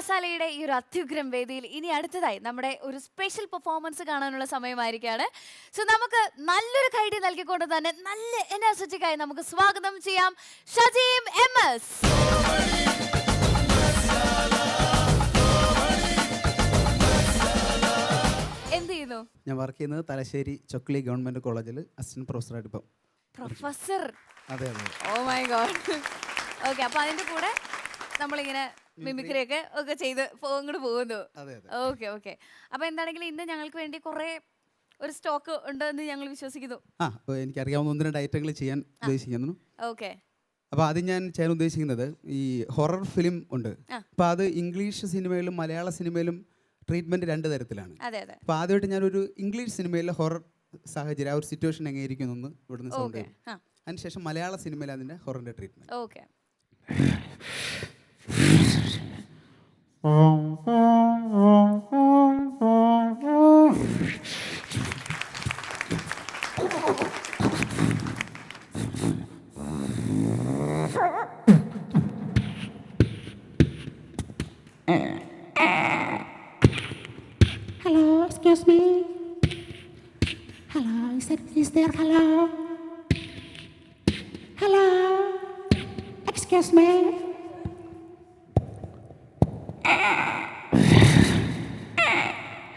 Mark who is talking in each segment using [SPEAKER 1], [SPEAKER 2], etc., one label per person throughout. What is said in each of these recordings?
[SPEAKER 1] മസാലയുടെ ഈ ഒരു അത്യുഗ്രം വേദിയിൽ ഇനി അടുത്തതായി നമ്മുടെ ഒരു സ്പെഷ്യൽ പെർഫോമൻസ് കാണാനുള്ള സമയമായിരിക്കുകയാണ്. സോ നമുക്ക് നല്ലൊരു കൈഡി നൽകിക്കൊണ്ട് തന്നെ നല്ല എനർജറ്റിക്കായി നമുക്ക് സ്വാഗതം ചെയ്യാം ഷജീം MS. എന്ത് ചെയ്യുന്നു?
[SPEAKER 2] ഞാൻ വർക്ക് ചെയ്യുന്നത് തലശ്ശേരി ചൊക്ലി ഗവൺമെന്റ് കോളേജിൽ അസിസ്റ്റന്റ് പ്രൊഫസറായിട്ട് ഇപ്പം.
[SPEAKER 1] പ്രൊഫസർ?
[SPEAKER 2] അതെ അതെ.
[SPEAKER 1] Oh my God. ഓക്കെ, അപ്പൊ അതിന്റെ കൂടെ നമ്മളിങ്ങനെ മിമിക്രി ഒക്കെ ചെയ്ത് അങ്ങോട്ട് പോകുന്നു. Okay okay. അപ്പൊ എന്താണെങ്കിലും ഇന്ന് ഞങ്ങൾക്ക് വേണ്ടി കുറെ ഒരു സ്റ്റോക്ക് ഉണ്ടെന്ന് ഞങ്ങൾ വിശ്വസിക്കുന്നു.
[SPEAKER 2] എനിക്കറിയാവുന്ന ഒന്നിനും ഐറ്റങ്ങൾ ചെയ്യാൻ ഉദ്ദേശിക്കുന്നു.
[SPEAKER 1] ഓക്കെ.
[SPEAKER 2] അപ്പോൾ ആദ്യം ഞാൻ ചെയ്യാൻ ഉദ്ദേശിക്കുന്നത് ഈ ഹൊറർ ഫിലിം ഉണ്ട്. അപ്പോൾ അത് ഇംഗ്ലീഷ് സിനിമയിലും മലയാള സിനിമയിലും ട്രീറ്റ്മെന്റ് രണ്ട് തരത്തിലാണ്. അപ്പോൾ ആദ്യമായിട്ട് ഞാനൊരു ഇംഗ്ലീഷ് സിനിമയിലെ ഹൊറർ സാഹചര്യം, ആ ഒരു സിറ്റുവേഷൻ എങ്ങനെയിരിക്കുന്നു എന്ന് ഇവിടുന്ന് സൗണ്ട് ചെയ്യും. അതിനുശേഷം മലയാള സിനിമയിൽ അതിന്റെ ഹൊററിന്റെ treatment.
[SPEAKER 1] Okay.
[SPEAKER 3] Hello, excuse me. Hello, is there hello? Hello, excuse me.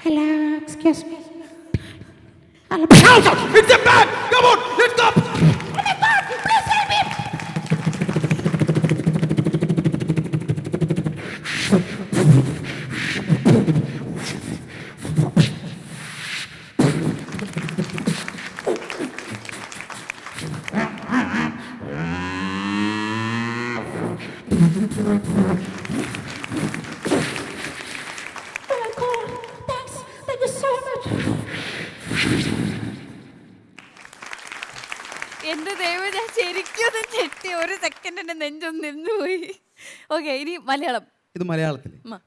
[SPEAKER 3] Hello, excuse me. Hello.
[SPEAKER 4] It's a man! Come on, let's go!
[SPEAKER 3] Oh my God, please help me. Oh my God, thanks. Thank you so much.
[SPEAKER 1] എന്റെ ദൈവം, ഞാൻ ശരിക്കും ഞെട്ടി. ഒരു second എന്റെ നെഞ്ചൊന്ന് നിന്നുപോയി. Okay, ഇനി മലയാളം.
[SPEAKER 2] ഇത്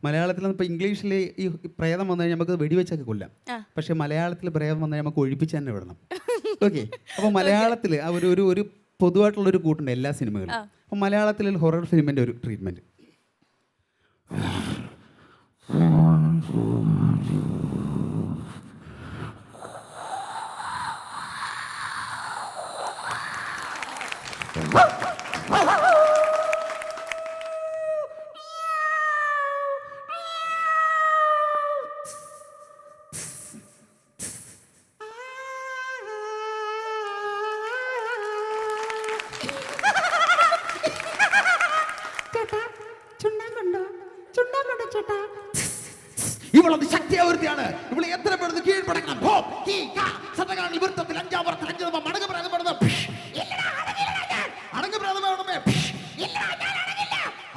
[SPEAKER 2] മലയാളത്തിൽ ഇപ്പോൾ ഇംഗ്ലീഷിൽ ഈ പ്രേതം വന്നു കഴിഞ്ഞാൽ നമുക്ക് വെടിവെച്ചൊക്കെ കൊല്ലാം. പക്ഷെ മലയാളത്തിൽ പ്രേതം വന്നാൽ നമുക്ക് ഒഴിപ്പിച്ച് തന്നെ വിടണം. ഓക്കെ. അപ്പോൾ മലയാളത്തിൽ ആ ഒരു പൊതുവായിട്ടുള്ളൊരു കൂട്ടുണ്ട് എല്ലാ സിനിമകളും. അപ്പോൾ മലയാളത്തിൽ ഹൊറർ ഫിലിമിൻ്റെ ഒരു ട്രീറ്റ്മെൻറ്റ്.
[SPEAKER 4] ഇവളൊന്ന് ശക്തിയാവൃത്തിയാണ്. ഇവളെ എത്ര പേർക്ക് കീഴ്പ്പെടുക്കണം. വൃത്തത്തിൽ 5 വർഷം 5 മടങ്ങ് പ്രാതപ്പെടുന്ന അടങ്ങ് പ്രാതമേ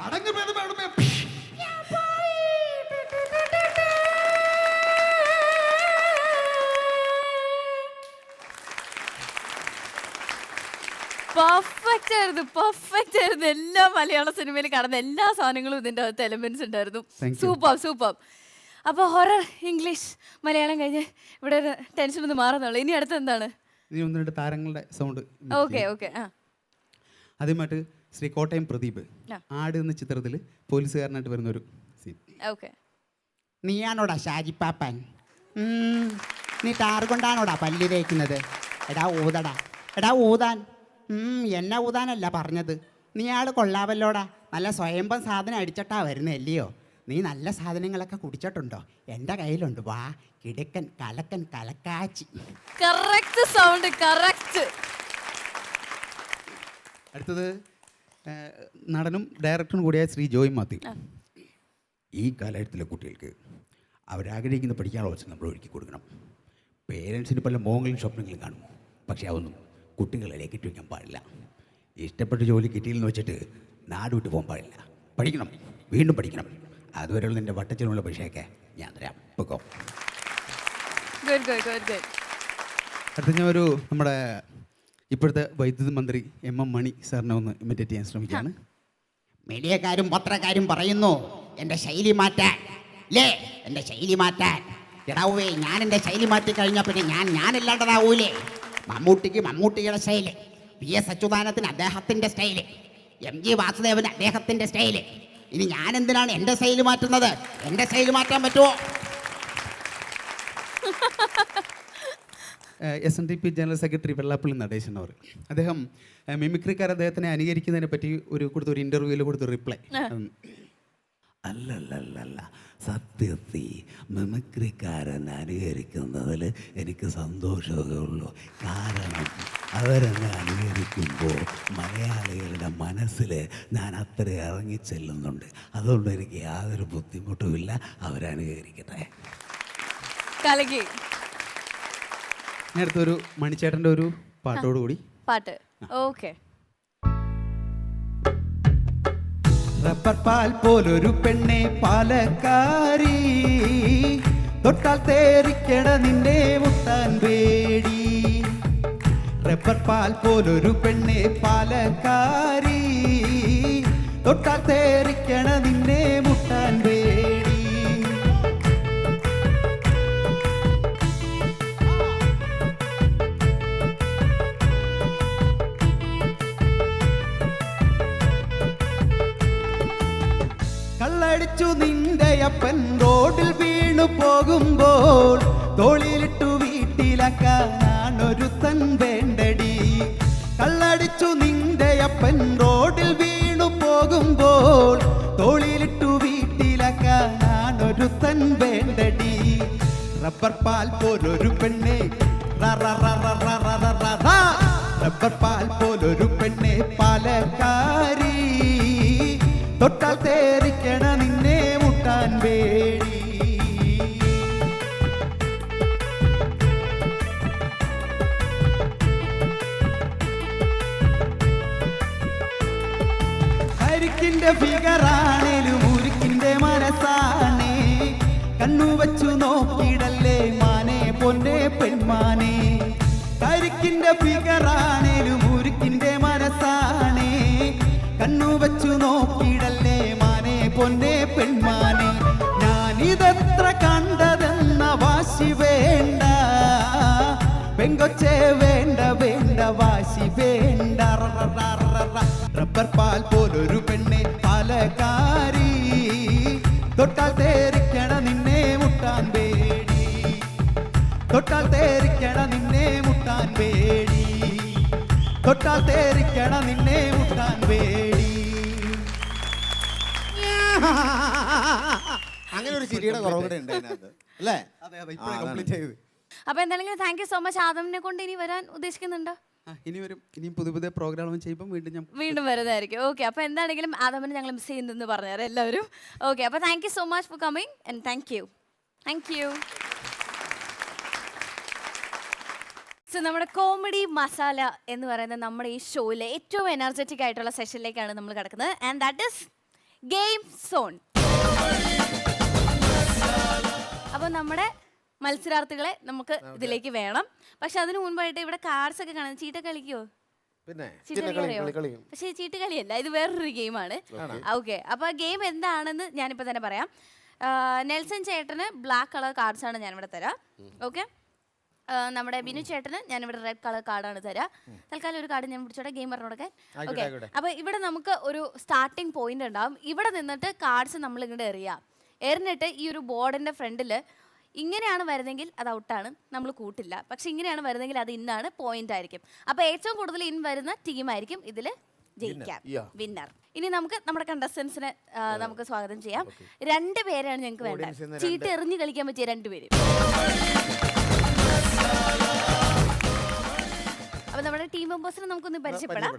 [SPEAKER 4] അടങ്ങ് പ്രാതമേ.
[SPEAKER 1] പെർഫെക്റ്റ് ആയിരുന്നു. എല്ലാ മലയാള സിനിമയിൽ കാണുന്ന എല്ലാ സാധനങ്ങളും ഇതിന്റെ അകത്ത് എലമെന്റ്സ് ഉണ്ടായിരുന്നു. സൂപ്പർ. അപ്പോൾ ഹൊറർ ഇംഗ്ലീഷ് മലയാളം കഴിഞ്ഞ് ഇവിടെ ഒരു ടെൻഷൻ ഒന്ന് മാറുന്നുള്ളൂ. ഇനി അടുത്ത് എന്താണ്?
[SPEAKER 2] ഇനി 1-2 താരങ്ങളുടെ സൗണ്ട്.
[SPEAKER 1] ഓക്കെ.
[SPEAKER 2] ആദ്യമായിട്ട് ശ്രീ കോട്ടയം പ്രദീപ് ആട് എന്ന ചിത്രത്തിൽ പോലീസുകാരനായിട്ട് വരുന്നൊരു സീൻ.
[SPEAKER 1] ഓക്കെ.
[SPEAKER 3] നീയാണോടാ ഷാജിപ്പാപ്പൻ? നീ ടാർ കൊണ്ടാണോടാ പല്ല് തേക്കുന്നത്? എടാ ഊതാൻ. എന്നെ ഊതാനല്ല പറഞ്ഞത്. നീ ആൾ കൊള്ളാവല്ലോടാ. നല്ല സ്വയംഭം സാധനം അടിച്ചിട്ടാ വരുന്നല്ലയോ? നീ നല്ല സാധനങ്ങളൊക്കെ കുടിച്ചിട്ടുണ്ടോ? എൻ്റെ കയ്യിലുണ്ട്. വാ, കിടക്കൻ കലക്കൻ കലക്കാച്ചി.
[SPEAKER 1] Correct sound, correct.
[SPEAKER 2] അടുത്തത് നടനും ഡയറക്ടറും കൂടിയായ ശ്രീ ജോയ് മാത്യു.
[SPEAKER 4] ഈ കാലഘട്ടത്തിലെ കുട്ടികൾക്ക് അവരാഗ്രഹിക്കുന്ന പഠിക്കാനുള്ള അവസരം നമ്മൾ ഒരുക്കി കൊടുക്കണം. പേരൻസിന് പല മോഹങ്ങളും സ്വപ്നങ്ങളും കാണും. പക്ഷേ അതൊന്നും കുട്ടികളിലേക്ക് ഇട്ടുവയ്ക്കാൻ പാടില്ല. ഇഷ്ടപ്പെട്ട ജോലി കിട്ടിയില്ലെന്ന് വെച്ചിട്ട് നാട് വിട്ട് പോകാൻ പാടില്ല. പഠിക്കണം, വീണ്ടും പഠിക്കണം. അതുവരെയുള്ള നിൻ്റെ വട്ടച്ചിലുള്ള പൈസയൊക്കെ ഞാൻ തരാം. പൊക്കോ.
[SPEAKER 2] അടുത്ത ഞാൻ നമ്മുടെ ഇപ്പോഴത്തെ വൈദ്യുതി മന്ത്രി MM മണി സാറിനെ ഒന്ന് ഇമിറ്റേറ്റ് ചെയ്യാൻ ശ്രമിക്കുകയാണ്.
[SPEAKER 3] മീഡിയക്കാരും പത്രക്കാരും പറയുന്നു എൻ്റെ ശൈലി മാറ്റാൻ. എൻ്റെ ശൈലി മാറ്റാൻ. എടാവേ, ഞാൻ എൻ്റെ ശൈലി മാറ്റി കഴിഞ്ഞാൽ പിന്നെ ഞാനില്ലാണ്ടതാവൂലേ? മമ്മൂട്ടിയുടെ സ്റ്റൈല്, PS അച്യുതാനത്തിന് അദ്ദേഹത്തിൻ്റെ സ്റ്റൈല്, MG വാസുദേവന് അദ്ദേഹത്തിൻ്റെ സ്റ്റൈല്, ഇനി ഞാൻ എന്തിനാണ് എൻ്റെ സ്റ്റൈൽ മാറ്റുന്നത്? എൻ്റെ സ്റ്റൈൽ മാറ്റാൻ പറ്റുമോ?
[SPEAKER 2] SNDP general secretary Vellappally Natesan അവർ അദ്ദേഹം മിമിക്രിക്കാർ അദ്ദേഹത്തിനെ അനുകരിക്കുന്നതിനെ പറ്റി കൊടുത്തൊരു ഇൻ്റർവ്യൂവിൽ കൊടുത്തൊരു റിപ്ലൈ.
[SPEAKER 4] അല്ലല്ലല്ല, സത്യത്തിൽ മിമിക്രിക്കാരൻ അനുകരിക്കുന്നതിൽ എനിക്ക് സന്തോഷമേ ഉള്ളൂ. കാരണം അവരെന്നെ അനുകരിക്കുമ്പോൾ മലയാളികളുടെ മനസ്സിൽ ഞാൻ അത്ര ഇറങ്ങിച്ചെല്ലുന്നുണ്ട്. അതുകൊണ്ട് എനിക്ക് യാതൊരു ബുദ്ധിമുട്ടുമില്ല. അവരനുകരിക്കട്ടെ.
[SPEAKER 1] കലക്കി.
[SPEAKER 2] ഞാൻ അടുത്തൊരു മണിച്ചേട്ടൻ്റെ ഒരു പാട്ടോടുകൂടി.
[SPEAKER 1] പാട്ട് ഓക്കെ.
[SPEAKER 2] റബ്ബർ പാൽ പോലൊരു പെണ്ണെ പാലക്കാരി, തൊട്ടാൽ തേറിക്കണ നിന്നെ മുട്ടാൻ പേടി. റബ്ബർ പാൽ പോലൊരു പെണ്ണെ പാലക്കാരി, തൊട്ടാൽ തേറിക്കണ നിന്നെ മുട്ടാൻ പേടി. കള്ളടിച്ചു നിന്റെ അപ്പൻ റോഡിൽ വീണു പോകുമ്പോൾ തോളിലിട്ടു വീട്ടിലാക്കാനൊരുത്തൻ വേണ്ടടി. കള്ളടിച്ചു നിന്റെ അപ്പൻ റോഡിൽ വീണു പോകുമ്പോൾ തോളിലിട്ടു വീട്ടിലാക്കാനൊരുത്തൻ വേണ്ടടി. റബ്ബർ പാൽ പോലൊരു പെണ്ണെ റബ്ബർ പാൽ പോലൊരു പെണ്ണെ പാലക്കാരി, തൊട്ടാൽ തേറിക്കണ നിന്നെ മുട്ടാൻ പേടി. കരിക്കിന്റെ ഫിഗറാണേലും ഉരുക്കിന്റെ മനസ്സാണേ, കണ്ണു വച്ചു നോക്കിയിടല്ലേ മാനെ പൊന്നെ പെൺമാനെ. കരിക്കിന്റെ ഫിഗറാണേലും ഉരുക്കിന്റെ മനസ്സാണേ, കണ്ണു വച്ചു നോക്കിയിടല്ലേ മാനെ പൊന്നെ പെൺമാനെ. ഞാനിതെത്ര കണ്ടതെന്ന വാശി വേണ്ട, പെങ്കൊച്ചേ വേണ്ട വേണ്ട വാശി വേണ്ട. റബ്ബർ പാൽ പോലൊരു പെണ്ണെ പാലക്കാരി, തൊട്ടാൽ തേറിക്കണ നിന്നെ മുട്ടാൻ പേടി. തൊട്ടാൽ തേറിക്കണ നിന്നെ മുട്ടാൻ പേടി. തൊട്ടാൽ തേറിക്കണ നിന്നെ മുട്ടാൻ പേടി.
[SPEAKER 5] അങ്ങനെ ഒരു ചിരിയുടെ കുറവുകൂടെ ഉണ്ട് അതിനകത്ത് അല്ലേ?
[SPEAKER 1] അപ്പൊ എന്തായാലും താങ്ക് യു സോ മച്ച്. ആദമിനെ കൊണ്ട് ഇനി വരാൻ ഉദ്ദേശിക്കുന്നുണ്ടോ?
[SPEAKER 2] ഇനി വരും. ഇനിയും പുതിയ പുതിയ പ്രോഗ്രാം ചെയ്യുമ്പോൾ
[SPEAKER 1] വീണ്ടും വരുന്നതായിരിക്കും. ഓക്കെ, അപ്പൊ എന്താണെങ്കിലും ആദമിനെ ഞങ്ങൾ മിസ് ചെയ്യുന്നെന്ന് പറഞ്ഞുതരാം എല്ലാവരും. ഓക്കെ, അപ്പൊ thank you so much for coming and thank you. Thank you. So നമ്മുടെ കോമഡി മസാല എന്ന് പറയുന്ന നമ്മുടെ ഈ ഷോയിലെ ഏറ്റവും എനർജറ്റിക് ആയിട്ടുള്ള സെഷനിലേക്കാണ് നമ്മൾ കിടക്കുന്നത്. And that is game zone. അപ്പോൾ നമ്മുടെ മത്സരാർത്ഥികളെ നമുക്ക് ഇതിലേക്ക് വേണം. പക്ഷെ അതിനു മുൻപായിട്ട് ഇവിടെ കാർഡ്സ് ഒക്കെ കാണുന്നത്. ചീട്ട കളിക്കുമോ? പക്ഷേ ചീട്ട് കളിയല്ല, ഇത് വേറൊരു ഗെയിമാണ്. ഓക്കെ, അപ്പോൾ ഗെയിം എന്താണെന്ന് ഞാനിപ്പോൾ തന്നെ പറയാം. നെൽസൺ ചേട്ടന് ബ്ലാക്ക് കളർ കാർഡ്സ് ആണ് ഞാനിവിടെ തരാം. ഓക്കെ, നമ്മുടെ ബിനു ചേട്ടന് ഞാനിവിടെ റെഡ് കളർ കാർഡാണ് തരാം. തൽക്കാലം ഒരു കാർഡ് ഞാൻ പിടിച്ചോട്ടെ, ഗെയിം പറഞ്ഞു കൊടുക്കാൻ. ഓക്കെ, അപ്പോൾ ഇവിടെ നമുക്ക് ഒരു സ്റ്റാർട്ടിങ് പോയിന്റ് ഉണ്ടാവും. ഇവിടെ നിന്നിട്ട് കാർഡ്സ് നമ്മൾ ഇങ്ങോട്ട് എറിഞ്ഞിട്ട് ഈ ഒരു ബോർഡിൻ്റെ ഫ്രണ്ടിൽ ഇങ്ങനെയാണ് വരുന്നതെങ്കിൽ അത് ഔട്ടാണ്, നമ്മൾ കൂട്ടില്ല. പക്ഷെ ഇങ്ങനെയാണ് വരുന്നതെങ്കിൽ അത് ഇന്നാണ്, പോയിന്റ് ആയിരിക്കും. അപ്പോൾ ഏറ്റവും കൂടുതൽ ഇൻ വരുന്ന ടീമായിരിക്കും ഇതിൽ ജയിക്കാം, വിന്നർ. ഇനി നമുക്ക് നമ്മുടെ കണ്ടസ്റ്റൻസിനെ നമുക്ക് സ്വാഗതം ചെയ്യാം. 2 പേരാണ് ഞങ്ങൾക്ക് വേണ്ടത്. ചീട്ട് എറിഞ്ഞ് കളിക്കാൻ പറ്റിയ 2 പേര്. അപ്പൊ നമ്മുടെ ടീം മെമ്പേഴ്സിനെ നമുക്കൊന്ന് പരിചയപ്പെടാം.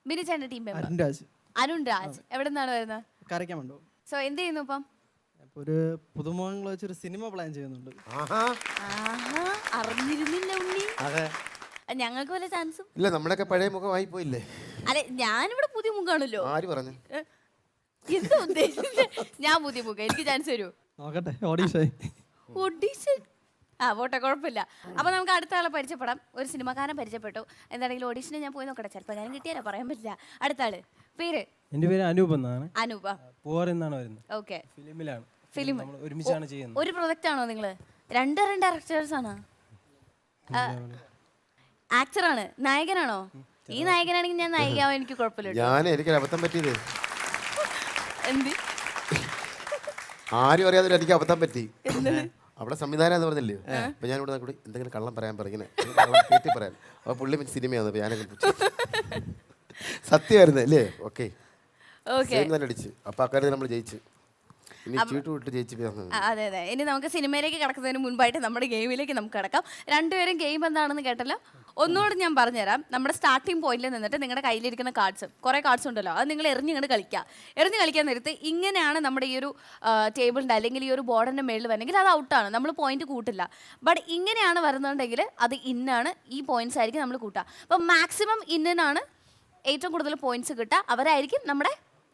[SPEAKER 1] ബിനു ചേട്ടൻ്റെ ടീം മെമ്പർ അരുൺ രാജ്. എവിടെ നിന്നാണ് വരുന്നത്? സോ എന്ത് ചെയ്യുന്നു ഇപ്പം?
[SPEAKER 6] ഒരു പുതുമുഖങ്ങൾ വെച്ചൊരു സിനിമ പ്ലാൻ ചെയ്യുന്നുണ്ട്.
[SPEAKER 1] അറിഞ്ഞിരുന്നില്ല ഉണ്ണി. ഞങ്ങൾക്ക് വല്ല ചാൻസും
[SPEAKER 5] ഇല്ല, നമ്മളൊക്കെ പഴയ മുഖമായി പോയില്ലേ?
[SPEAKER 1] അല്ലെ, ഞാനിവിടെ പുതിയ മുഖാണല്ലോ.
[SPEAKER 5] ആര് പറഞ്ഞു?
[SPEAKER 1] എന്താ ഉദ്ദേശിച്ചത്? ഞാൻ പുതിയ മുഖം, എനിക്ക് ചാൻസ് തരൂ.
[SPEAKER 6] നോക്കട്ടെ, ഓഡീഷൻ.
[SPEAKER 1] പോട്ടെ, കുഴപ്പമില്ല. അപ്പൊ നമുക്ക് അടുത്ത ആളെ പരിചയപ്പെടാം. ഒരു സിനിമാക്കാരൻ പരിചയപ്പെട്ടു. എന്താണെങ്കിലും ഓഡീഷന് ഞാൻ പോയി നോക്കട്ടെ, ചിലപ്പോൾ ഞാൻ കിട്ടിയാലോ, പറയാൻ പറ്റില്ല. അടുത്ത ആള് പേര്?
[SPEAKER 6] എന്റെ പേര് അനൂപ് എന്നാണ്.
[SPEAKER 1] അനൂപ
[SPEAKER 6] പൂവർ എന്നാണ് വരുന്നത്.
[SPEAKER 1] ഓക്കെ,
[SPEAKER 6] ഫിലിമിലാണ്.
[SPEAKER 1] ഫിലിം
[SPEAKER 6] ഒരുമിച്ചാണ് ചെയ്യുന്നത്.
[SPEAKER 1] ഒരു പ്രൊജക്റ്റ് ആണോ നിങ്ങള്? 2 ഡയറക്ടേഴ്സ് ആണോ? ആക്ടറാണ്, നായകനാണോ? ഈ നായകനാണെങ്കിൽ ഞാൻ നായികയാവാൻ എനിക്ക് കുഴപ്പമില്ല.
[SPEAKER 5] എനിക്ക് അബദ്ധം പറ്റിയത്.
[SPEAKER 1] എന്ത്
[SPEAKER 5] ആരും അറിയാതെ എനിക്ക് അബദ്ധം പറ്റി. അവിടെ സംവിധാനം എന്ന് പറഞ്ഞില്ലേ, അപ്പൊ ഞാൻ ഇവിടെ കൂടി എന്തെങ്കിലും കള്ളം പറയാൻ പറഞ്ഞിങ്ങനെ കേട്ടി പറയാൻ. അപ്പൊ പുള്ളി സിനിമയാണ്. അപ്പൊ ഞാനൊക്കെ സത്യമായിരുന്നു അല്ലേ? ഓക്കെ തന്നെ അടിച്ച്. അപ്പൊ അക്കാര്യത്തിൽ നമ്മൾ ജയിച്ചു. ഇനി ചീട്ട് വിട്ട് ജയിച്ചു.
[SPEAKER 1] അതെ അതെ. ഇനി നമുക്ക് സിനിമയിലേക്ക് കിടക്കുന്നതിന് മുൻപായിട്ട് നമ്മുടെ ഗെയിമിലേക്ക് നമുക്ക് കിടക്കാം. രണ്ടുപേരും ഗെയിം എന്താണെന്ന് കേട്ടല്ലോ. ഒന്നുകൂടെ ഞാൻ പറഞ്ഞുതരാം. നമ്മുടെ സ്റ്റാർട്ടിംഗ് പോയിന്റിൽ നിന്നിട്ട് നിങ്ങളുടെ കയ്യിലിരിക്കുന്ന കാർഡ്സ്, കുറേ കാർഡ്സ് ഉണ്ടല്ലോ, അത് നിങ്ങൾ എറിഞ്ഞിങ്ങോട്ട് കളിക്കുക. എറിഞ്ഞ് കളിക്കാൻ നേരത്ത് ഇങ്ങനെയാണ് നമ്മുടെ ഈ ഒരു ടേബിളിൻ്റെ അല്ലെങ്കിൽ ഈ ഒരു ബോർഡിൻ്റെ മേളിൽ വരണമെങ്കിൽ അത് ഔട്ടാണ്, നമ്മൾ പോയിന്റ് കൂട്ടില്ല. ബട്ട് ഇങ്ങനെയാണ് വരുന്നുണ്ടെങ്കിൽ അത് ഇന്നാണ്, ഈ പോയിന്റ്സ് ആയിരിക്കും നമ്മൾ കൂട്ടുക. അപ്പോൾ മാക്സിമം ഇന്നിനാണ് ഏറ്റവും കൂടുതൽ പോയിന്റ്സ് കിട്ടുക, അവരായിരിക്കും നമ്മുടെ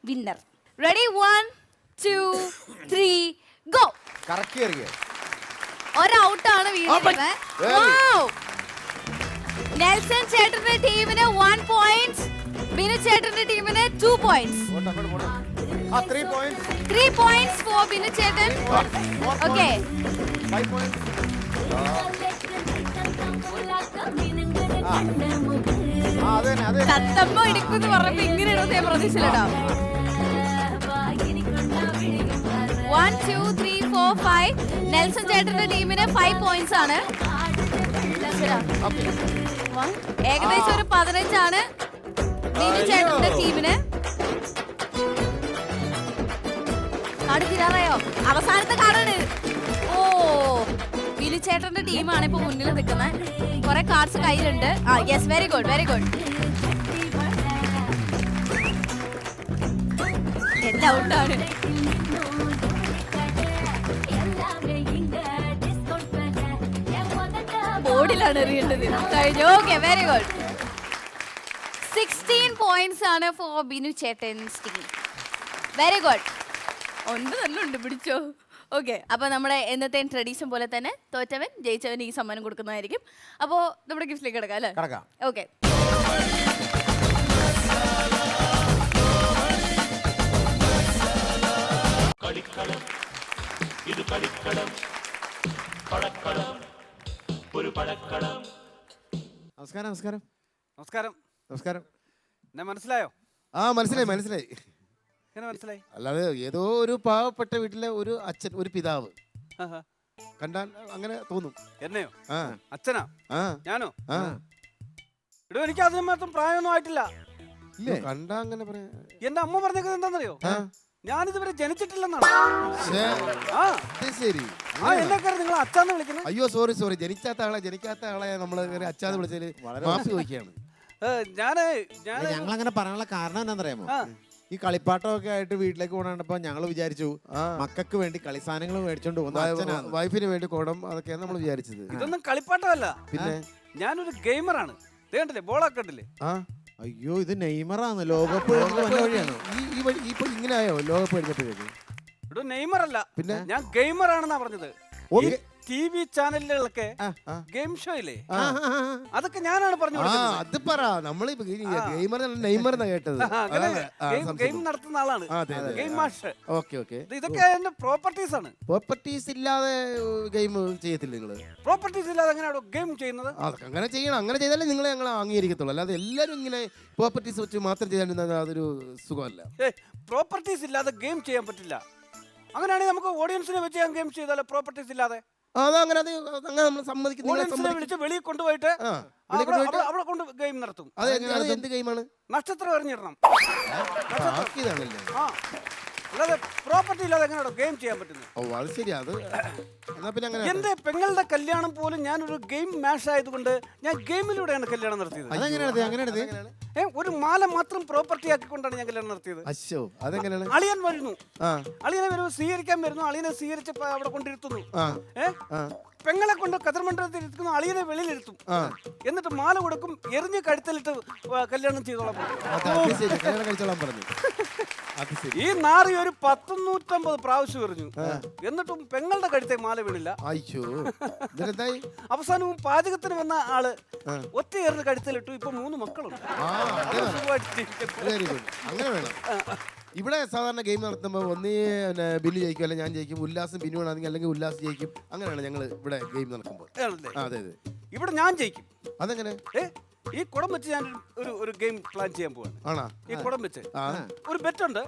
[SPEAKER 1] വിന്നർ. റെഡി? 1 2 3 ഗോ.
[SPEAKER 5] കറക്കി എറിയ.
[SPEAKER 1] ഒരു ഔട്ടാണ് വീഴുന്നത്. നെൽസൺ ചേട്ടന്റെ ടീമിന് 1 പോയിന്റ്, ബിനു ചേട്ടന്റെ ടീമിന് 2 പോയിന്റ്സ്. 3 പോയിന്റ്സ് ഫോർ ബിനു ചേട്ടൻ. Okay,
[SPEAKER 5] 5 points.
[SPEAKER 1] തത്തമ്മ ഇടിക്കുന്ന് പറഞ്ഞപ്പോ ഇങ്ങനെ ഇടുന്ന ഞാൻ പ്രതീക്ഷിച്ചില്ലട്ടോ. 1 2 3 4 5. നെൽസൺ ചേട്ടന്റെ ടീമിന് 5 പോയിന്റ്സ് ആണ്. ഏകദേശം ഒരു 15 ആണ് ബിനു ചേട്ടന്റെ ടീമിന്. കാർഡ് തീരാറായോ? അവസാനത്തെ കാർഡാണ്. ഓ, ബിനു ചേട്ടന്റെ ടീമാണ് ഇപ്പൊ മുന്നിൽ നിൽക്കുന്നത്. കുറെ കാർഡ്സ് കയ്യിലുണ്ട്. Yes, very good very good. എല്ലാം ഔട്ടാണ്. ബോർഡിലാണ് എറിയേണ്ടത്. കഴിഞ്ഞു. Okay, very good. 16 പോയിന്റ്സ് ആണ് ഫോർ ബിനു ചേട്ടൻസ് ടീം. Very good. 9 തന്നെ ഉണ്ട്, പിടിച്ചോ. ഓക്കെ, അപ്പോൾ നമ്മുടെ എന്നത്തെ ട്രഡീഷൻ പോലെ തന്നെ തോറ്റവൻ ജയിച്ചവൻ ഈ സമ്മാനം കൊടുക്കുന്നതായിരിക്കും. അപ്പോൾ നമ്മുടെ ഗിഫ്റ്റിലേക്ക് കിടക്കാം അല്ലേ? ഓക്കെ.
[SPEAKER 5] നമസ്കാരം. നമസ്കാരം.
[SPEAKER 7] നമസ്കാരം.
[SPEAKER 5] നമസ്കാരം.
[SPEAKER 7] എന്നെ മനസ്സിലായോ?
[SPEAKER 5] മനസ്സിലായി.
[SPEAKER 7] എങ്ങനെ മനസ്സിലായി?
[SPEAKER 5] അല്ലാതെ ഏതോ ഒരു പാവപ്പെട്ട വീട്ടിലെ ഒരു അച്ഛൻ, ഒരു പിതാവ്
[SPEAKER 7] ആഹാ.
[SPEAKER 5] കണ്ടാൽ അങ്ങനെ തോന്നും.
[SPEAKER 7] എന്നെയോ?
[SPEAKER 5] ആ
[SPEAKER 7] അച്ഛനാ?
[SPEAKER 5] ആ
[SPEAKER 7] ഞാനോ?
[SPEAKER 5] ആ
[SPEAKER 7] ഇടോ, എനിക്ക് അതിന് മാത്രം പ്രായമൊന്നും ആയിട്ടില്ല.
[SPEAKER 5] ഇല്ലേ? കണ്ടാ അങ്ങനെ പറയാ.
[SPEAKER 7] എന്റെ അമ്മ പറഞ്ഞത് എന്താണെന്നറിയോ?
[SPEAKER 5] ആ.
[SPEAKER 7] ഞാനിതുവരെ ജനിച്ചിട്ടില്ലെന്നാണ്.
[SPEAKER 5] ശ്ശേ,
[SPEAKER 7] ആ
[SPEAKER 5] അത് ശരി.
[SPEAKER 7] എന്നൊക്കെ നിങ്ങൾ അച്ഛാന്ന് വിളിക്കുന്നത്?
[SPEAKER 5] അയ്യോ, സോറി. ജനിക്കാത്ത ആളെ നമ്മള് അച്ഛാന്ന് വിളിച്ചതില് മാഫി ചോദിക്കുകയാണ്.
[SPEAKER 8] ഞങ്ങൾ അങ്ങനെ പറയാനുള്ള കാരണം എന്താണെന്നറിയാമോ?
[SPEAKER 7] ആ.
[SPEAKER 8] ഈ കളിപ്പാട്ടമൊക്കെ ആയിട്ട് വീട്ടിലേക്ക് കൊണ്ടുവന്നപ്പോ ഞങ്ങൾ വിചാരിച്ചു മക്കൾക്ക് വേണ്ടി കളി സാധനങ്ങൾ മേടിച്ചോണ്ട് പോകുന്ന
[SPEAKER 5] വൈഫിന് വേണ്ടി കോടം അതൊക്കെയാണ് നമ്മൾ വിചാരിച്ചത്.
[SPEAKER 7] ഇതൊന്നും കളിപ്പാട്ടമല്ല.
[SPEAKER 5] പിന്നെ
[SPEAKER 7] ഞാനൊരു ഗെയിമറാണ്. കണ്ടില്ലേ, ബോളൊക്കെ കണ്ടില്ലേ?
[SPEAKER 5] ആ
[SPEAKER 8] അയ്യോ, ഇത് നെയ്മറാണ്. ലോകകപ്പ് വഴിയാണോ?
[SPEAKER 5] ഇപ്പൊ ഇങ്ങനെ ആയോ ലോകകപ്പ് കഴിഞ്ഞപ്പോഴേക്ക്?
[SPEAKER 7] ഇടോ, നെയ്മറല്ല,
[SPEAKER 5] പിന്നെ
[SPEAKER 7] ഞാൻ ഗെയിമറാണെന്നാ പറഞ്ഞത്. TV ചാനലുകളൊക്കെ ഗെയിം ഷോ ഇല്ലേ, അതൊക്കെ ഞാനാണ് പറഞ്ഞു കൊടുക്കുന്നത്.
[SPEAKER 5] അത് പറ. നമ്മള് ഗെയിമർ നെയ്മർ എന്നാ കേട്ടത്.
[SPEAKER 7] ഗെയിം നടത്തുന്ന ആളാണ്, ഗെയിം മാസ്റ്റർ.
[SPEAKER 5] ഓക്കെ.
[SPEAKER 7] ഇതൊക്കെ എന്റെ പ്രോപ്പർട്ടീസ് ആണ്.
[SPEAKER 5] പ്രോപ്പർട്ടീസ് ഇല്ലാതെ ഗെയിം ചെയ്യത്തില്ല നിങ്ങള്?
[SPEAKER 7] പ്രോപ്പർട്ടീസ് ഇല്ലാതെ എങ്ങനെയാണോ ഗെയിം ചെയ്യുന്നത്?
[SPEAKER 5] അതൊക്കെ അങ്ങനെ ചെയ്യണം. അങ്ങനെ ചെയ്താലേ നിങ്ങളെ ഞങ്ങൾ അംഗീകരിക്കത്തുള്ളൂ. അല്ലാതെ എല്ലാവരും ഇങ്ങനെ പ്രോപ്പർട്ടീസ് വെച്ച് മാത്രം ചെയ്യാൻ അതൊരു സുഖമല്ല.
[SPEAKER 7] പ്രോപ്പർട്ടീസ് ഇല്ലാതെ ഗെയിം ചെയ്യാൻ പറ്റില്ല. അങ്ങനെയാണെങ്കിൽ നമുക്ക് ഓഡിയൻസിനെ വെച്ച് ഞാൻ ഗെയിം ചെയ്താലോ പ്രോപ്പർട്ടീസ് ഇല്ലാതെ?
[SPEAKER 5] അങ്ങനെ നമ്മൾ സമ്മതിക്കുന്നു.
[SPEAKER 7] വിളിച്ച് വെളിയിൽ കൊണ്ടുപോയിട്ട് അവിടെ കൊണ്ട് ഗെയിം നടത്തും.
[SPEAKER 5] എന്ത് ഗെയിമാണ്?
[SPEAKER 7] നക്ഷത്രം എറിഞ്ഞിടണം.
[SPEAKER 5] ഇതാണല്ലേ?
[SPEAKER 7] അല്ലാതെ പ്രോപ്പർട്ടി ഇല്ലാതെ എങ്ങനെയാണോ ഗെയിം ചെയ്യാൻ പറ്റുന്നത്?
[SPEAKER 5] ഓ, അത് ശരി. അത് എന്നാ പിന്നെ അങ്ങനെ.
[SPEAKER 7] എന്റെ പെങ്ങളുടെ കല്യാണം പോലും ഞാനൊരു ഗെയിം മാഷ് ആയതുകൊണ്ട് ഞാൻ ഗെയിമിലൂടെയാണ് കല്യാണം നടത്തിയത്. ഒരു മാല മാത്രം പ്രോപ്പർട്ടി ആക്കിക്കൊണ്ടാണ് ഞാൻ കല്യാണം നടത്തിയത്.
[SPEAKER 5] അശ്ശോ, അതെങ്ങനെയാണ്?
[SPEAKER 7] അളിയൻ വരുന്നു, അളിയനെ വരുന്നു, സ്വീകരിക്കാൻ വരുന്നു, അളിയനെ സ്വീകരിച്ച് അവിടെ കൊണ്ടിരുത്തുന്നു. പെങ്ങളെ കൊണ്ട് കതിർമണ്ഡലത്തിൽ ഇരുത്തുന്നു, അളിയനെ വെളിയിലിരുത്തും, എന്നിട്ട് മാല കൊടുക്കും, എറിഞ്ഞ് കഴുത്തലിട്ട് കല്യാണം ചെയ്തോളാം. ഈ നാറി ഒരു 150 പ്രാവശ്യം എറിഞ്ഞു, എന്നിട്ടും പെങ്ങളുടെ കഴുത്തെ മാല വീണില്ല. അവസാനവും പാചകത്തിന് വന്ന ആള് ഒറ്റ എറിഞ്ഞ് കഴുത്തലിട്ടു. ഇപ്പൊ 3 മക്കളുണ്ട്.
[SPEAKER 5] അങ്ങനെ വേണം. ഇവിടെ സാധാരണ ഗെയിം നടത്തുമ്പോൾ ഒന്നേ ബില്ല് ജയിക്കും, അല്ലെങ്കിൽ ഞാൻ ജയിക്കും. ഉല്ലാസം ബിനുവാണെങ്കിൽ അല്ലെങ്കിൽ ഉല്ലാസ് ജയിക്കും. അങ്ങനെയാണ് ഞങ്ങൾ ഇവിടെ ഗെയിം നടക്കുമ്പോൾ. അതെ.
[SPEAKER 7] ഇവിടെ ഞാൻ ജയിക്കും.
[SPEAKER 5] അതെങ്ങനെ?
[SPEAKER 7] ഈ കുടം വെച്ച് ഞാൻ ഒരു ഗെയിം പ്ലാൻ ചെയ്യാൻ പോവാണ്. ഈ കുടം വെച്ച് ഒരു ബെറ്റ് ഉണ്ട്.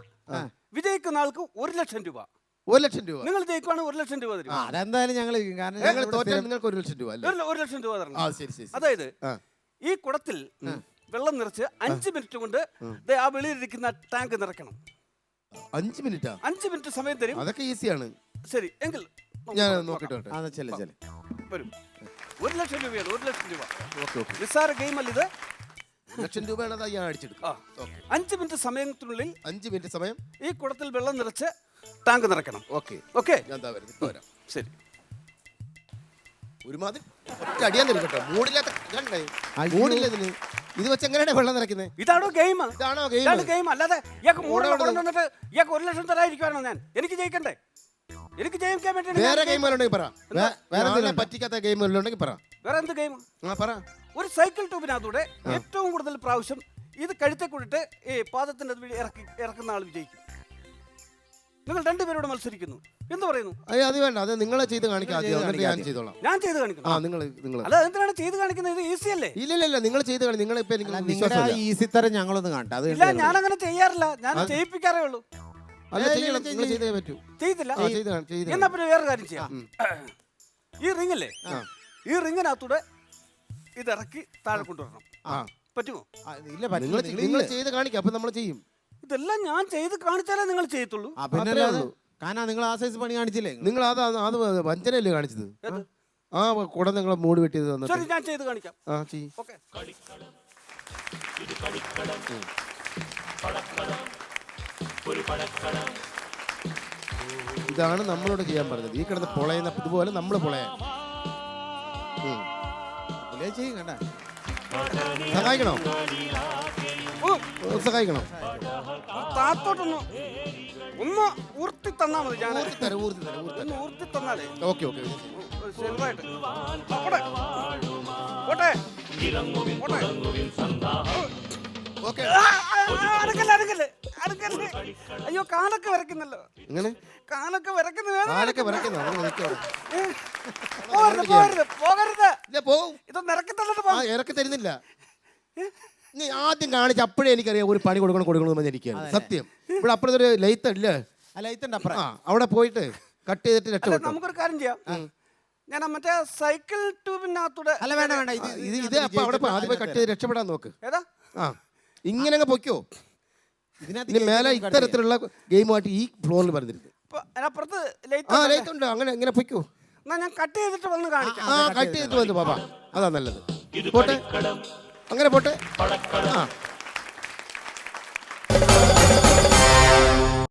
[SPEAKER 7] വിജയിക്കുന്ന ആൾക്ക് 1,00,000 രൂപ.
[SPEAKER 5] 1,00,000 രൂപ.
[SPEAKER 7] നിങ്ങൾ ജയിക്കുവാണെങ്കിൽ 1,00,000 രൂപ തരും.
[SPEAKER 8] അതെന്തായാലും ഞങ്ങൾ കാരണം
[SPEAKER 5] ഞങ്ങൾ തോറ്റാൽ നിങ്ങൾക്ക് 1,00,000 രൂപ അല്ലേ?
[SPEAKER 7] 1,00,000 രൂപ തരണം.
[SPEAKER 5] ശരി ശരി.
[SPEAKER 7] അതായത്
[SPEAKER 5] ആ.
[SPEAKER 7] ഈ കുടത്തിൽ വെള്ളം നിറച്ച് 5 മിനിറ്റ് കൊണ്ട് ദേ ആ വെളിയിലിരിക്കുന്ന ടാങ്ക് നിറയ്ക്കണം.
[SPEAKER 5] 5 മിനിറ്റാ?
[SPEAKER 7] 5 മിനിറ്റ് സമയം തരും.
[SPEAKER 5] അതൊക്കെ ഈസിയാണ്.
[SPEAKER 7] ശരി എങ്കിൽ
[SPEAKER 5] ഞാൻ നോക്കിട്ട് വരട്ടെ.
[SPEAKER 8] ചെല്ലേ
[SPEAKER 7] വരും. 1,00,000 രൂപയാണ്. 1,00,000 രൂപ.
[SPEAKER 5] Okay okay.
[SPEAKER 7] നിസ്സാര ഗെയിം അല്ല ഇത്.
[SPEAKER 5] 1,00,000 രൂപയാണ് അത് ഞാൻ അടിച്ചെടുക്കാം.
[SPEAKER 7] 5 മിനിറ്റ് സമയത്തിനുള്ളിൽ
[SPEAKER 5] 5 മിനിറ്റ് സമയം
[SPEAKER 7] ഈ കുടത്തിൽ വെള്ളം നിറച്ച് ടാങ്ക് നിറയ്ക്കണം.
[SPEAKER 5] ഓക്കെ
[SPEAKER 7] ഓക്കെ,
[SPEAKER 5] ഞാൻ എന്താ വരുന്നത് ഇപ്പൊ വരാം.
[SPEAKER 7] ശരി.
[SPEAKER 5] ഒരുമാതിരി ഒറ്റ അടിയാൻ തരും കേട്ടോ. മൂടില്ലാത്ത കണ്ടേ, മൂടില്ല ഇതിന്. ഇത് വെച്ച് എങ്ങനെയാണ് വെള്ളം നിറയ്ക്കുന്നത്?
[SPEAKER 7] ഇതാണോ ഗെയിം?
[SPEAKER 5] ഇതാണോ
[SPEAKER 7] ഇതാണ്
[SPEAKER 5] ഗെയിം?
[SPEAKER 7] ഗെയിം. അല്ലാതെ ഇയാൾക്ക് മൂന്നിട്ട് ഇയാൾക്ക് 1,00,000 തരാതിരിക്കുവാണോ ഞാൻ? എനിക്ക് ജയിക്കണ്ടേ? എനിക്ക് ജയിക്കാൻ
[SPEAKER 5] വേറെ
[SPEAKER 7] വേണ്ടി
[SPEAKER 5] ഗെയിമുകളുണ്ടെങ്കിൽ പറ. വേറെ പറ്റിക്കാത്ത ഗെയിമുകളുണ്ടെങ്കിൽ പറ.
[SPEAKER 7] വേറെ എന്ത് ഗെയിം?
[SPEAKER 5] പറ.
[SPEAKER 7] ഒരു സൈക്കിൾ ട്യൂബിനകത്തൂടെ ഏറ്റവും കൂടുതൽ പ്രാവശ്യം ഇത് കഴുത്തെ കൂടിട്ട് ഈ പാദത്തിന്റെ അത് വഴി ഇറക്കുന്ന ആൾ വിജയിക്കും. നിങ്ങൾ രണ്ടുപേരോട് മത്സരിക്കുന്നു. എന്ത് പറയുന്നു?
[SPEAKER 5] അത് വേണ്ട, അത് നിങ്ങളെ ചെയ്ത് കാണിക്കാം ആദ്യം, എന്നിട്ട് ഞാൻ ചെയ്തോളാം.
[SPEAKER 7] ഞാൻ ചെയ്ത് കാണിക്കണം.
[SPEAKER 5] നിങ്ങൾ
[SPEAKER 7] അല്ല, എന്തിനാണ് ചെയ്ത് കാണിക്കുന്നത്? ഇത് ഈസി അല്ലേ?
[SPEAKER 5] ഇല്ല നിങ്ങൾ ചെയ്ത് കാണി. നിങ്ങൾ ഇപ്പൊ എനിക്ക്
[SPEAKER 8] നിങ്ങളുടെ
[SPEAKER 5] വിശ്വാസമില്ല.
[SPEAKER 8] ഈസി തരം ഞങ്ങളൊന്ന് കാണട്ടെ. അത്
[SPEAKER 7] ഇല്ല, ഞാൻ അങ്ങനെ ചെയ്യാറില്ല. ഞാൻ ചെയ്യിപ്പിക്കാറേ ഉള്ളൂ.
[SPEAKER 5] അല്ല ചെയ്യണം, നിങ്ങൾ ചെയ്തേ പറ്റൂ.
[SPEAKER 7] ചെയ്തില്ല.
[SPEAKER 5] ചെയ്ത്
[SPEAKER 7] എന്നാ പിന്നെ വേറെ കാര്യം ചെയ്യാം. ഈ റിംഗല്ലേ, ഈ റിങ്ങിനകത്തൂടെ ഇത് ഇറക്കി താഴെ കൊണ്ടുവരണം. പറ്റുമോ?
[SPEAKER 5] നിങ്ങൾ ചെയ്ത് കാണിക്കാം, അപ്പൊ നമ്മൾ ചെയ്യും.
[SPEAKER 7] ഇതെല്ലാം ഞാൻ ചെയ്ത് കാണിച്ചാലേ നിങ്ങൾ ചെയ്യത്തുള്ളൂ.
[SPEAKER 8] കാരണം നിങ്ങൾ ആ സൈസ് പണി കാണിച്ചില്ലേ?
[SPEAKER 5] നിങ്ങൾ അത് വഞ്ചനയല്ലേ കാണിച്ചത്? ആ കുട നിങ്ങൾ മൂടി വെട്ടിയത് തന്നിട്ട്.
[SPEAKER 7] ശരി, ഞാൻ ചെയ്ത് കാണിക്കാം.
[SPEAKER 5] ചെയ്യും.
[SPEAKER 7] ഓക്കെ.
[SPEAKER 5] ഇതാണ് നമ്മളോട് ചെയ്യാൻ പറഞ്ഞത്. ഈ കിടന്ന് പൊളയുന്ന ഇതുപോലെ നമ്മൾ പൊളയാൻ
[SPEAKER 8] ചെയ്യും. കണ്ട
[SPEAKER 5] സഹായിക്കണോ? സഹായിക്കണോ?
[SPEAKER 7] താത്തോട്ടൊന്ന് ഒന്ന് ഊർത്തി തന്നാ മതി. ഞാൻ
[SPEAKER 5] ഊർത്തി
[SPEAKER 7] ഊർത്തി തന്നാലേ.
[SPEAKER 5] Okay okay.
[SPEAKER 7] ചെറുതായിട്ട് പോട്ടെ പോട്ടെ പോട്ടെ.
[SPEAKER 5] ഓക്കെ.
[SPEAKER 7] അടുക്കല്ലേ. അയ്യോ, കാലൊക്കെ വരയ്ക്കുന്നല്ലോ.
[SPEAKER 5] എങ്ങനെ
[SPEAKER 7] കാലൊക്കെ വരയ്ക്കുന്നത്?
[SPEAKER 5] കാലൊക്കെ വരയ്ക്കുന്നോ?
[SPEAKER 7] പോകരുത്.
[SPEAKER 5] പോവും.
[SPEAKER 7] ഇതൊന്ന് ഇറക്കി തന്നിട്ട് പോ.
[SPEAKER 5] ഇറക്കി തരുന്നില്ല. നീ ആദ്യം കാണിച്ച അപ്പോഴേ എനിക്കറിയാം ഒരു പണി കൊടുക്കണമെന്ന് എനിക്കാണ് സത്യം. ഇവിടെ അപ്പുറത്തൊരു ലൈത്ത് ഇല്ലേ? അവിടെ പോയിട്ട് കട്ട് ചെയ്തിട്ട് രക്ഷപ്പെട്ടു.
[SPEAKER 7] നമുക്കൊരു കാര്യം ചെയ്യാം. ഞാൻ മറ്റേ സൈക്കിൾ ട്യൂബിനകത്തൂടെ
[SPEAKER 8] അല്ല വേണ്ട
[SPEAKER 5] ഇത് അപ്പൊ അവിടെ ആദ്യം പോയി കട്ട് ചെയ്ത് രക്ഷപ്പെടാൻ നോക്ക്.
[SPEAKER 7] ഏതാ?
[SPEAKER 5] ഇങ്ങനെ അങ്ങ് പൊയ്ക്കോ. ഇതിന് മേലെ ഇത്തരത്തിലുള്ള ഗെയിമായിട്ട് ഈ ഫ്ലോറിൽ പറഞ്ഞിരുന്നു.
[SPEAKER 7] അപ്പുറത്ത്
[SPEAKER 5] ലൈറ്റ് ഉണ്ട്. അങ്ങനെ ഇങ്ങനെ പൊയ്ക്കോ.
[SPEAKER 7] എന്നാ ഞാൻ കട്ട് ചെയ്തിട്ട് വന്ന് കാണിക്കാം.
[SPEAKER 5] കട്ട് ചെയ്തിട്ട് വന്നു പാപ്പാ, അതാ നല്ലത്. പോട്ടെ, അങ്ങനെ പോട്ടെ.